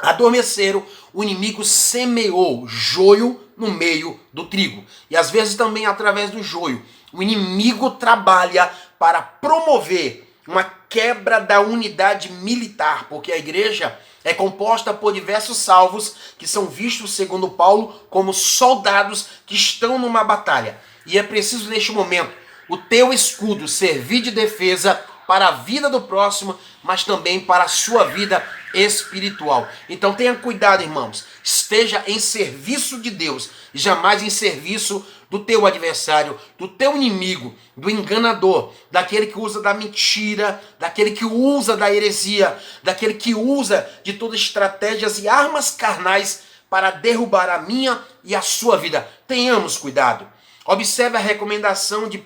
adormeceram, o inimigo semeou joio no meio do trigo. E às vezes também através do joio, o inimigo trabalha para promover uma quebra da unidade militar, porque a igreja é composta por diversos salvos que são vistos, segundo Paulo, como soldados que estão numa batalha. E é preciso neste momento o teu escudo servir de defesa para a vida do próximo, mas também para a sua vida espiritual. Então tenha cuidado, irmãos. Esteja em serviço de Deus e jamais em serviço do teu adversário, do teu inimigo, do enganador, daquele que usa da mentira, daquele que usa da heresia, daquele que usa de todas estratégias e armas carnais para derrubar a minha e a sua vida. Tenhamos cuidado. Observe a recomendação de 1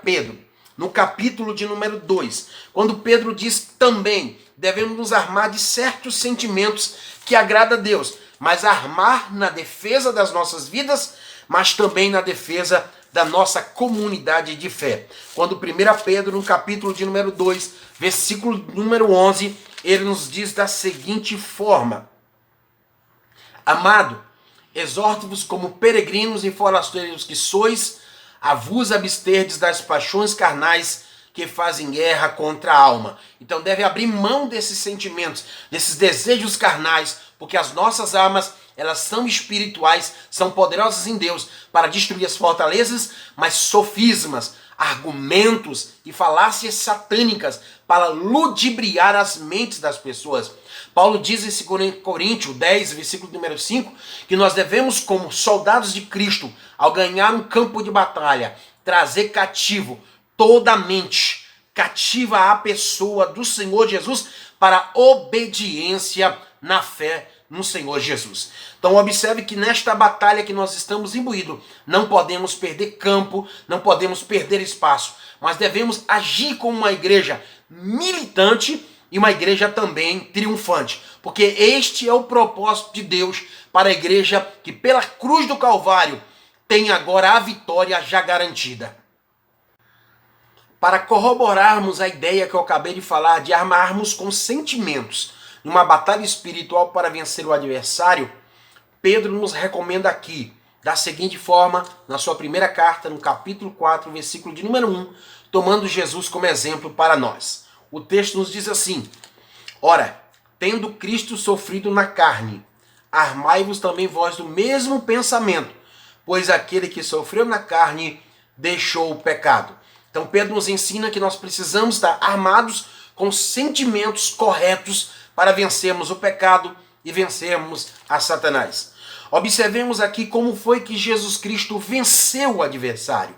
Pedro, no capítulo de número 2, quando Pedro diz também devemos nos armar de certos sentimentos que agrada a Deus, mas armar na defesa das nossas vidas, mas também na defesa da nossa comunidade de fé. Quando 1 Pedro, no capítulo de número 2, versículo número 11, ele nos diz da seguinte forma: amado, exorto-vos como peregrinos e forasteiros que sois, a vos absterdes das paixões carnais que fazem guerra contra a alma. Então deve abrir mão desses sentimentos, desses desejos carnais, porque as nossas armas, elas são espirituais, são poderosas em Deus para destruir as fortalezas, mas sofismas, argumentos e falácias satânicas para ludibriar as mentes das pessoas. Paulo diz em 2 Coríntios 10, versículo número 5, que nós devemos, como soldados de Cristo, ao ganhar um campo de batalha, trazer cativo toda a mente, cativa a pessoa do Senhor Jesus para a obediência na fé no Senhor Jesus. Então observe que nesta batalha que nós estamos imbuídos, não podemos perder campo, não podemos perder espaço, mas devemos agir como uma igreja militante e uma igreja também triunfante, porque este é o propósito de Deus para a igreja que pela cruz do Calvário tem agora a vitória já garantida. Para corroborarmos a ideia que eu acabei de falar de armarmos com sentimentos numa batalha espiritual para vencer o adversário, Pedro nos recomenda aqui, da seguinte forma, na sua primeira carta, no capítulo 4, versículo de número 1, tomando Jesus como exemplo para nós. O texto nos diz assim: ora, tendo Cristo sofrido na carne, armai-vos também vós do mesmo pensamento, pois aquele que sofreu na carne deixou o pecado. Então Pedro nos ensina que nós precisamos estar armados com sentimentos corretos para vencermos o pecado e vencermos a Satanás. Observemos aqui como foi que Jesus Cristo venceu o adversário.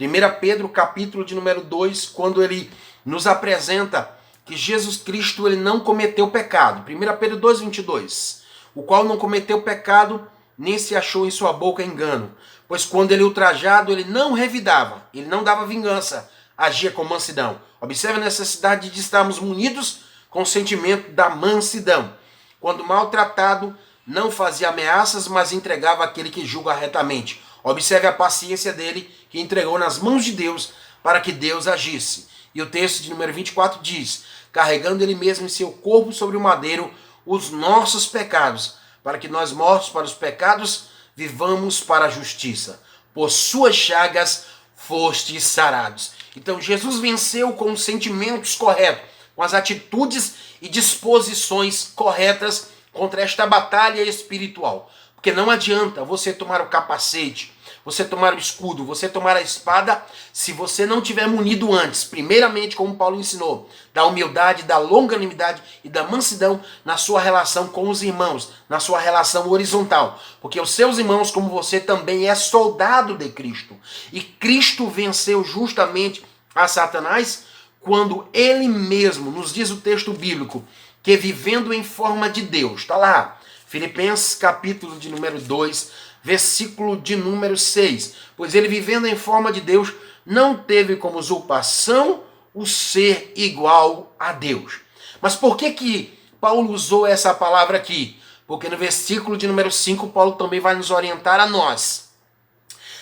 1 Pedro, capítulo de número 2, quando ele nos apresenta que Jesus Cristo ele não cometeu pecado. 1 Pedro 2, 22. O qual não cometeu pecado, nem se achou em sua boca engano. Pois quando ele ultrajado, ele não revidava, ele não dava vingança, agia com mansidão. Observe a necessidade de estarmos munidos com o sentimento da mansidão. Quando maltratado, não fazia ameaças, mas entregava aquele que julga retamente. Observe a paciência dele, que entregou nas mãos de Deus, para que Deus agisse. E o texto de número 24 diz: carregando ele mesmo em seu corpo sobre o madeiro os nossos pecados, para que nós, mortos para os pecados, vivamos para a justiça. Por suas chagas fostes sarados. Então Jesus venceu com os sentimentos corretos, com as atitudes e disposições corretas contra esta batalha espiritual. Porque não adianta você tomar o capacete, você tomar o escudo, você tomar a espada, se você não tiver munido antes, primeiramente, como Paulo ensinou, da humildade, da longanimidade e da mansidão na sua relação com os irmãos, na sua relação horizontal. Porque os seus irmãos, como você, também é soldado de Cristo. E Cristo venceu justamente a Satanás quando ele mesmo, nos diz o texto bíblico, que vivendo em forma de Deus, está lá, Filipenses capítulo de número 2, versículo de número 6. Pois ele, vivendo em forma de Deus, não teve como usurpação o ser igual a Deus. Mas por que Paulo usou essa palavra aqui? Porque no versículo de número 5, Paulo também vai nos orientar a nós.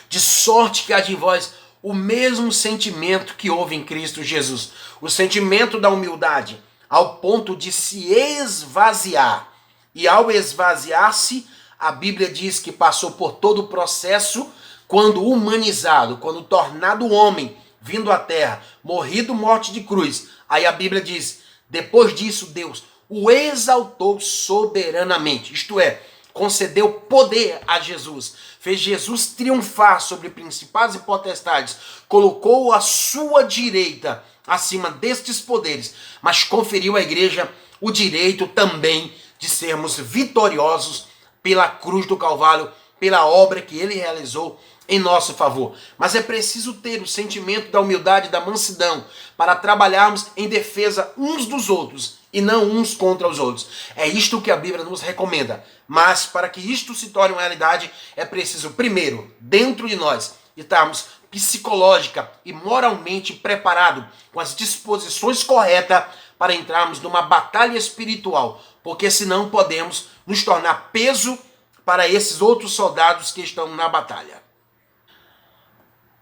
De sorte que há de vós o mesmo sentimento que houve em Cristo Jesus. O sentimento da humildade, ao ponto de se esvaziar. E ao esvaziar-se, a Bíblia diz que passou por todo o processo quando humanizado, quando tornado homem, vindo à terra, morrido morte de cruz. Aí a Bíblia diz, depois disso Deus o exaltou soberanamente, isto é, concedeu poder a Jesus, fez Jesus triunfar sobre principados e potestades, colocou a sua direita acima destes poderes, mas conferiu à igreja o direito também de sermos vitoriosos pela cruz do Calvário, pela obra que ele realizou em nosso favor. Mas é preciso ter o sentimento da humildade e da mansidão para trabalharmos em defesa uns dos outros e não uns contra os outros. É isto que a Bíblia nos recomenda. Mas para que isto se torne uma realidade, é preciso, primeiro, dentro de nós, estarmos psicológica e moralmente preparados, com as disposições corretas para entrarmos numa batalha espiritual, porque senão podemos nos tornar peso para esses outros soldados que estão na batalha.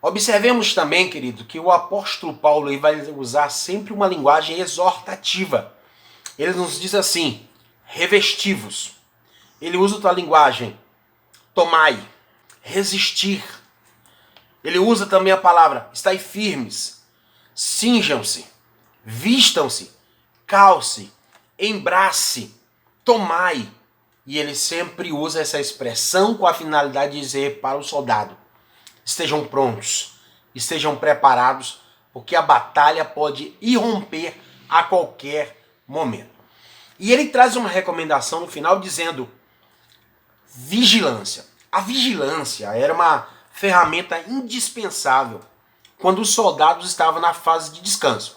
Observemos também, querido, que o apóstolo Paulo vai usar sempre uma linguagem exortativa. Ele nos diz assim, revestivos. Ele usa outra linguagem, tomai, resistir. Ele usa também a palavra, estai firmes, cinjam-se, vistam-se, calce, embrace, tomai. E ele sempre usa essa expressão com a finalidade de dizer para o soldado, estejam prontos, estejam preparados, porque a batalha pode irromper a qualquer momento. E ele traz uma recomendação no final dizendo, vigilância. A vigilância era uma ferramenta indispensável quando os soldados estavam na fase de descanso.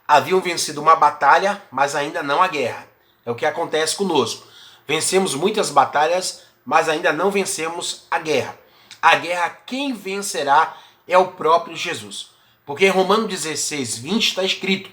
Haviam vencido uma batalha, mas ainda não a guerra. É o que acontece conosco. Vencemos muitas batalhas, mas ainda não vencemos a guerra. A guerra, quem vencerá é o próprio Jesus. Porque em Romanos 16, 20 está escrito,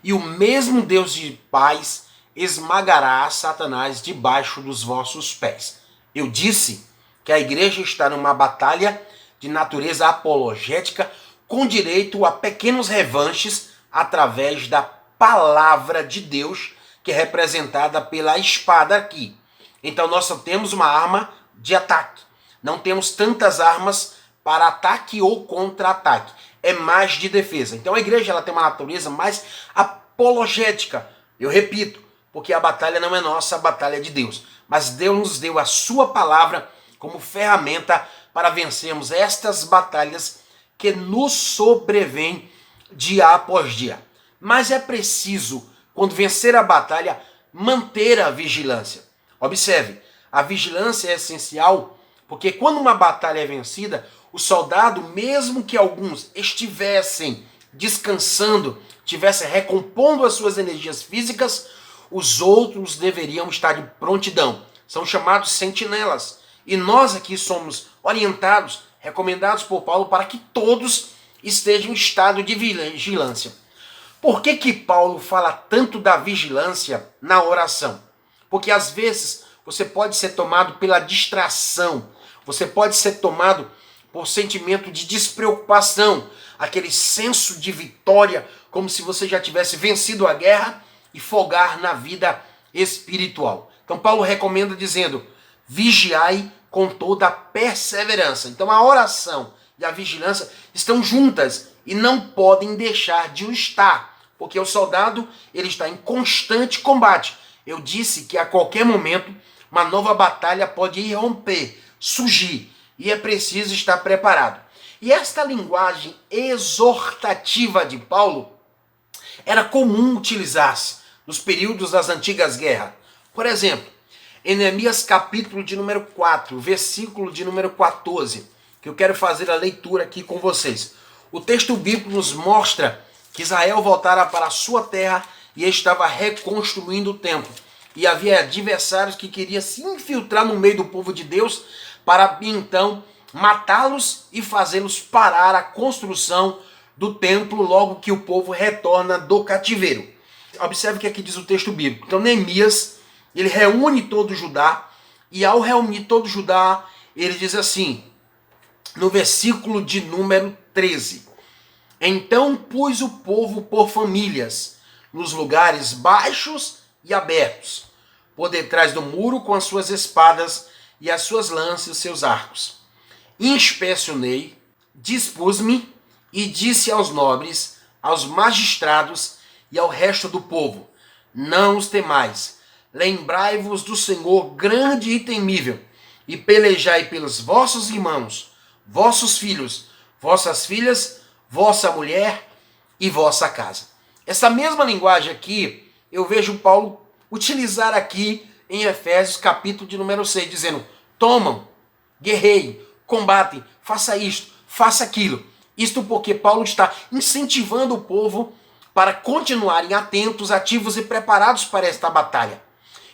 e o mesmo Deus de paz esmagará Satanás debaixo dos vossos pés. Eu disse que a igreja está numa batalha de natureza apologética com direito a pequenos revanches através da palavra de Deus, que é representada pela espada aqui. Então nós só temos uma arma de ataque. Não temos tantas armas para ataque ou contra-ataque. É mais de defesa. Então a igreja ela tem uma natureza mais apologética. Eu repito, porque a batalha não é nossa, a batalha é de Deus. Mas Deus nos deu a sua palavra como ferramenta para vencermos estas batalhas que nos sobrevêm dia após dia. Mas é preciso, quando vencer a batalha, manter a vigilância. Observe, a vigilância é essencial, porque quando uma batalha é vencida, o soldado, mesmo que alguns estivessem descansando, estivessem recompondo as suas energias físicas, os outros deveriam estar de prontidão. São chamados sentinelas. E nós aqui somos orientados, recomendados por Paulo, para que todos estejam em estado de vigilância. Por que Paulo fala tanto da vigilância na oração? Porque às vezes você pode ser tomado pela distração, você pode ser tomado por sentimento de despreocupação, aquele senso de vitória, como se você já tivesse vencido a guerra e folgar na vida espiritual. Então Paulo recomenda dizendo, vigiai com toda a perseverança. Então a oração e a vigilância estão juntas e não podem deixar de o estar, porque o soldado ele está em constante combate. Eu disse que a qualquer momento uma nova batalha pode irromper, surgir, e é preciso estar preparado. E esta linguagem exortativa de Paulo era comum utilizar-se nos períodos das antigas guerras. Por exemplo, em Neemias capítulo de número 4, versículo de número 14, que eu quero fazer a leitura aqui com vocês. O texto bíblico nos mostra que Israel voltara para a sua terra e estava reconstruindo o templo. E havia adversários que queriam se infiltrar no meio do povo de Deus para então matá-los e fazê-los parar a construção do templo logo que o povo retorna do cativeiro. Observe o que aqui diz o texto bíblico. Então Neemias, ele reúne todo Judá, e ao reunir todo Judá, ele diz assim, no versículo de número 13, então pus o povo por famílias, nos lugares baixos e abertos, por detrás do muro com as suas espadas e as suas lanças e os seus arcos. Inspecionei, dispus-me e disse aos nobres, aos magistrados e ao resto do povo, não os temais, lembrai-vos do Senhor grande e temível, e pelejai pelos vossos irmãos, vossos filhos, vossas filhas, vossa mulher e vossa casa. Essa mesma linguagem aqui, eu vejo Paulo utilizar aqui em Efésios capítulo de número 6, dizendo, tomam, guerreiem, combatem, faça isto, faça aquilo. Isto porque Paulo está incentivando o povo para continuarem atentos, ativos e preparados para esta batalha.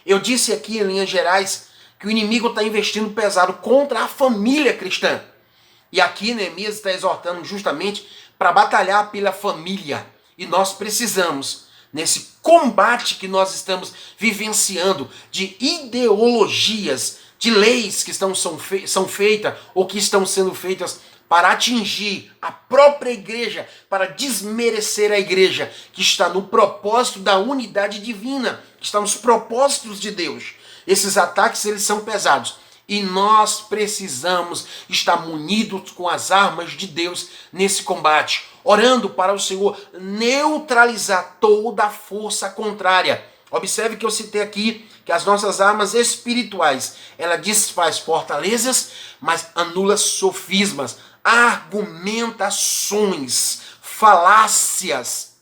Eu disse aqui em linhas gerais que o inimigo está investindo pesado contra a família cristã. E aqui Neemias está exortando justamente para batalhar pela família. E nós precisamos, nesse combate que nós estamos vivenciando, de ideologias, de leis que são feitas ou que estão sendo feitas para atingir a própria igreja, para desmerecer a igreja, que está no propósito da unidade divina, que está nos propósitos de Deus. Esses ataques, eles são pesados. E nós precisamos estar munidos com as armas de Deus nesse combate, orando para o Senhor neutralizar toda a força contrária. Observe que eu citei aqui que as nossas armas espirituais, ela desfaz fortalezas, mas anula sofismas, argumentações, falácias,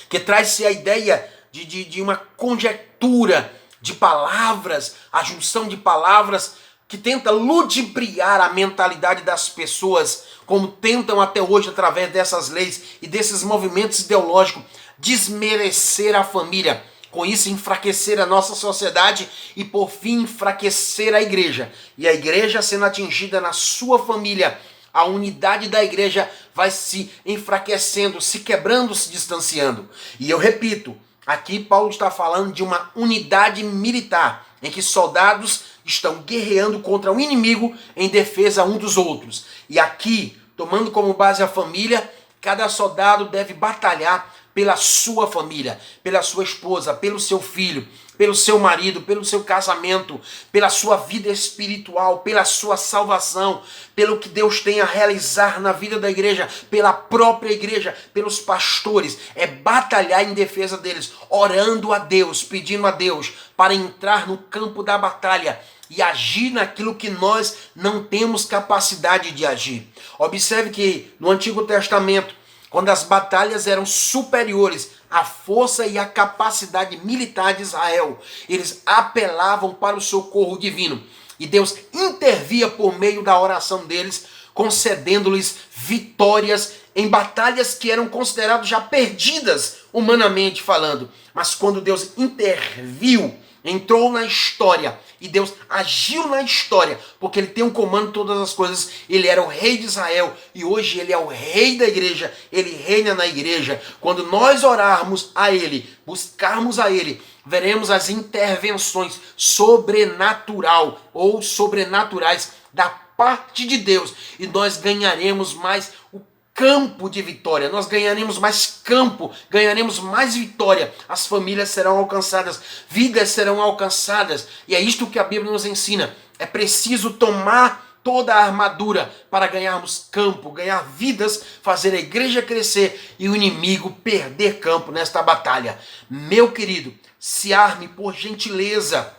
que traz-se a ideia de uma conjectura de palavras, a junção de palavras que tenta ludibriar a mentalidade das pessoas, como tentam até hoje através dessas leis e desses movimentos ideológicos desmerecer a família, com isso enfraquecer a nossa sociedade e por fim enfraquecer a igreja. E a igreja sendo atingida na sua família, a unidade da igreja vai se enfraquecendo, se quebrando, se distanciando. E eu repito, aqui Paulo está falando de uma unidade militar, em que soldados estão guerreando contra o inimigo em defesa um dos outros. E aqui, tomando como base a família, cada soldado deve batalhar pela sua família, pela sua esposa, pelo seu filho, pelo seu marido, pelo seu casamento, pela sua vida espiritual, pela sua salvação, pelo que Deus tem a realizar na vida da igreja, pela própria igreja, pelos pastores. É batalhar em defesa deles, orando a Deus, pedindo a Deus para entrar no campo da batalha e agir naquilo que nós não temos capacidade de agir. Observe que no Antigo Testamento, quando as batalhas eram superiores à força e à capacidade militar de Israel, eles apelavam para o socorro divino. E Deus intervia por meio da oração deles, concedendo-lhes vitórias em batalhas que eram consideradas já perdidas, humanamente falando. Mas quando Deus interviu, entrou na história, e Deus agiu na história, porque Ele tem um comando de todas as coisas. Ele era o rei de Israel, e hoje Ele é o rei da igreja, Ele reina na igreja. Quando nós orarmos a Ele, buscarmos a Ele, veremos as intervenções sobrenatural ou sobrenaturais da parte de Deus, e nós ganharemos mais o campo de vitória, nós ganharemos mais campo, ganharemos mais vitória, as famílias serão alcançadas, vidas serão alcançadas, e é isto que a Bíblia nos ensina. É preciso tomar toda a armadura para ganharmos campo, ganhar vidas, fazer a igreja crescer e o inimigo perder campo nesta batalha. Meu querido, se arme por gentileza.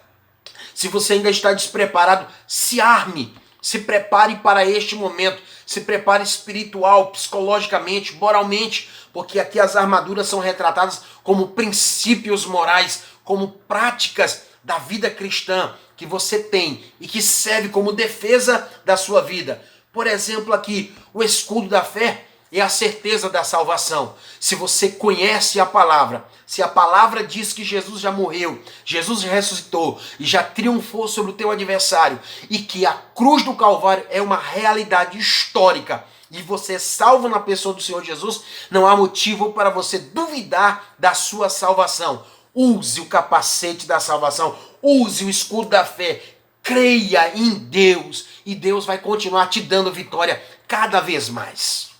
Se você ainda está despreparado, se arme. Se prepare para este momento. Se prepare espiritual, psicologicamente, moralmente, porque aqui as armaduras são retratadas como princípios morais, como práticas da vida cristã que você tem e que serve como defesa da sua vida. Por exemplo, aqui, o escudo da fé é a certeza da salvação. Se você conhece a palavra, se a palavra diz que Jesus já morreu, Jesus ressuscitou e já triunfou sobre o teu adversário, e que a cruz do Calvário é uma realidade histórica, e você é salvo na pessoa do Senhor Jesus, não há motivo para você duvidar da sua salvação. Use o capacete da salvação, use o escudo da fé, creia em Deus, e Deus vai continuar te dando vitória cada vez mais.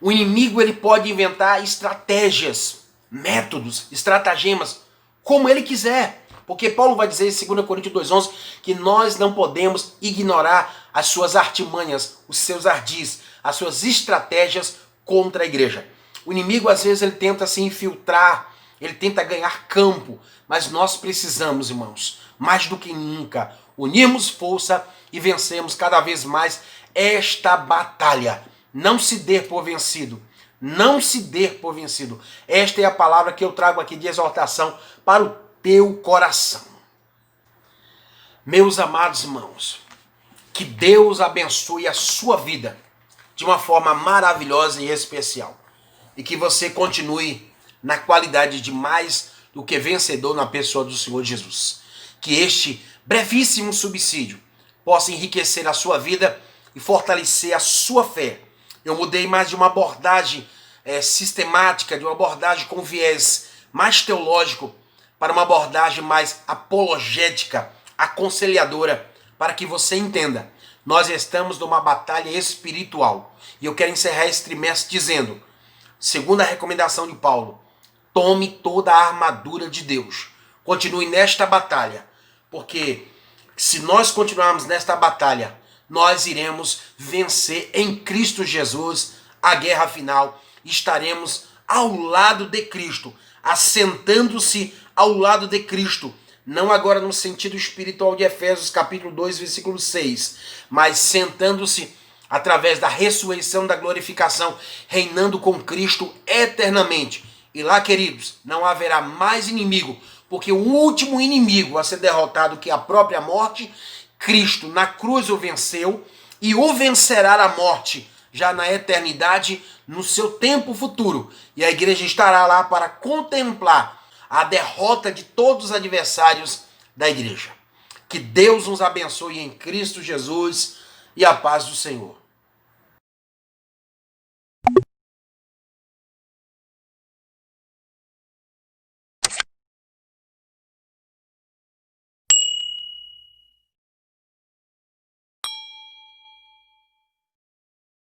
O inimigo ele pode inventar estratégias, métodos, estratagemas, como ele quiser. Porque Paulo vai dizer em 2 Coríntios 2,11 que nós não podemos ignorar as suas artimanhas, os seus ardis, as suas estratégias contra a igreja. O inimigo às vezes ele tenta se infiltrar, ele tenta ganhar campo, mas nós precisamos, irmãos, mais do que nunca, unirmos força e vencermos cada vez mais esta batalha. Não se dê por vencido. Não se dê por vencido. Esta é a palavra que eu trago aqui de exortação para o teu coração. Meus amados irmãos, que Deus abençoe a sua vida de uma forma maravilhosa e especial. E que você continue na qualidade de mais do que vencedor na pessoa do Senhor Jesus. Que este brevíssimo subsídio possa enriquecer a sua vida e fortalecer a sua fé. Eu mudei mais de uma abordagem sistemática, de uma abordagem com viés mais teológico, para uma abordagem mais apologética, aconselhadora, para que você entenda. Nós estamos numa batalha espiritual. E eu quero encerrar esse trimestre dizendo, segundo a recomendação de Paulo, tome toda a armadura de Deus. Continue nesta batalha, porque se nós continuarmos nesta batalha, nós iremos vencer em Cristo Jesus a guerra final. Estaremos ao lado de Cristo, assentando-se ao lado de Cristo. Não agora no sentido espiritual de Efésios capítulo 2, versículo 6, mas sentando-se através da ressurreição, da glorificação, reinando com Cristo eternamente. E lá, queridos, não haverá mais inimigo, porque o último inimigo a ser derrotado, que é a própria morte, Cristo na cruz o venceu e o vencerá a morte já na eternidade, no seu tempo futuro. E a igreja estará lá para contemplar a derrota de todos os adversários da igreja. Que Deus nos abençoe em Cristo Jesus e a paz do Senhor.